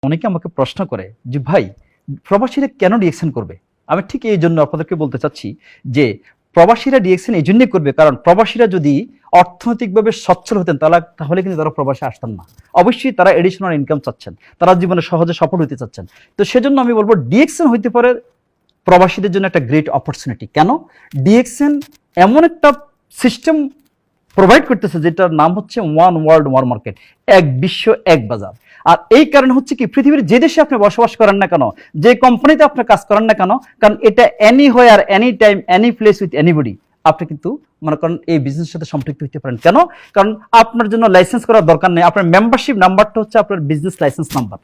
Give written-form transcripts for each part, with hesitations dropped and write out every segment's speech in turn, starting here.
অনেকে আমাকে প্রশ্ন করে যে ভাই প্রবাসীরা কেন ডিএকশন করবে। আমি ঠিক এই জন্য আপনাদেরকে বলতে চাচ্ছি যে প্রবাসীরা ডিএকশন এই জন্যই করবে কারণ প্রবাসীরা যদি অর্থনৈতিকভাবে সচ্ছল হতেন তাহলে কিন্তু তারা প্রবাসে আসতেন না। অবশ্যই তারা এডিশনাল ইনকাম চাচ্ছেন, তারা জীবনে সহজে সফল হতে চাচ্ছেন। তো সেজন্য আমি বলবো ডিএকশন হইতে পারে প্রবাসীদের জন্য একটা গ্রেট অপরচুনিটি। কেন? ডিএকশন এমন একটা সিস্টেম প্রোভাইড করতেছে যেটার নাম হচ্ছে ওয়ান ওয়ার্ল্ড ওয়ান মার্কেট, এক বিশ্ব এক বাজার। আর এই কারণে হচ্ছে কি পৃথিবীর যে দেশে আপনি বসবাস করেন না কেন, যে কোম্পানিতে আপনি কাজ করেন না কেন, কারণ এটা any where any time any place with anybody আপনি কিন্তু মনে করেন এই বিজনেসের সাথে সম্পৃক্ত হতে পারেন। কেন? কারণ আপনার জন্য লাইসেন্স করার দরকার নেই, আপনার মেম্বারশিপ নাম্বারটা হচ্ছে আপনার বিজনেস লাইসেন্স নাম্বার।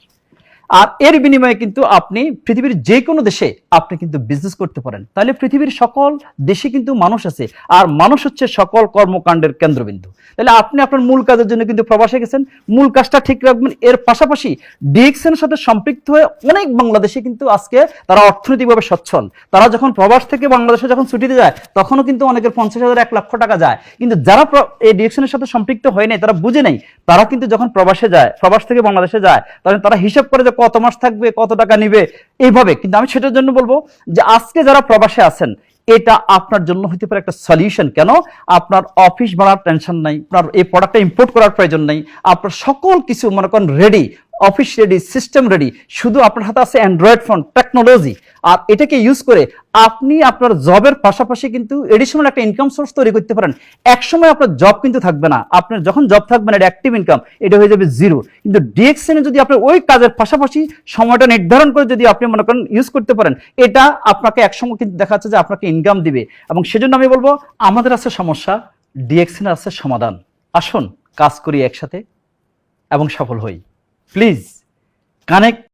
আর এর বিনিময়ে কিন্তু আপনি পৃথিবীর যে কোনো দেশে আপনি কিন্তু বিজনেস করতে পারেন। তাহলে পৃথিবীর সকল দেশে কিন্তু মানুষ আছে, আর মানুষ হচ্ছে সকল কর্মকাণ্ডের কেন্দ্রবিন্দু। তাহলে আপনি আপনার মূল কাজের জন্য কিন্তু প্রবাসে গেছেন, মূল কাজটা ঠিক রাখবেন। এর পাশাপাশি ডিএকশনের সাথে সম্পৃক্ত হয়ে অনেক বাংলাদেশে কিন্তু আজকে তারা অর্থনৈতিকভাবে সচ্ছল। তারা যখন প্রবাস থেকে বাংলাদেশে যখন ছুটিতে যায় তখনও কিন্তু অনেকের 50,000 1 লক্ষ টাকা যায়। কিন্তু যারা এই ডিএকশনের সাথে সম্পৃক্ত হয় নাই, তারা বুঝে নেই, তারা কিন্তু যখন প্রবাসে যায়, প্রবাস থেকে বাংলাদেশে যায়, তখন তারা হিসাব করে যে কত মাস থাকবে, কত টাকা নিবে, এইভাবে। কিন্তু আমি সেটার জন্য বলবো যে আজকে যারা প্রবাসে আছেন, এটা আপনার জন্য হতে পারে একটা সলিউশন। কেন? আপনার অফিস ভাড়ার টেনশন নাই, আপনার এই প্রোডাক্টটা ইম্পোর্ট করার প্রয়োজন নাই, আপনার সকল কিছু মনে করেন ready, office ready, system ready. শুধু আপনার হাতে আছে অ্যান্ড্রয়েড ফোন টেকনোলজি, আর এটাকে ইউজ করে আপনি আপনার জবের পাশাপাশি কিন্তু এডিশনাল একটা ইনকাম সোর্স তৈরি করতে পারেন। একসময় আপনার জব কিন্তু থাকবে না, আপনার যখন জব থাকবে না, এটা অ্যাক্টিভ ইনকাম, এটা হয়ে যাবে জিরো। কিন্তু ডিএকশনে যদি আপনি ওই কাজের পাশাপাশি সময়টা নির্ধারণ করে যদি আপনি মনে করেন ইউজ করতে পারেন, এটা আপনাকে একসময় কিন্তু দেখা যাচ্ছে যে আপনাকে ইনকাম দিবে। এবং সেজন্য আমি বলবো আমাদের আছে সমস্যা, ডিএকশনের আছে সমাধান। আসুন কাজ করি একসাথে এবং সফল হই। Please connect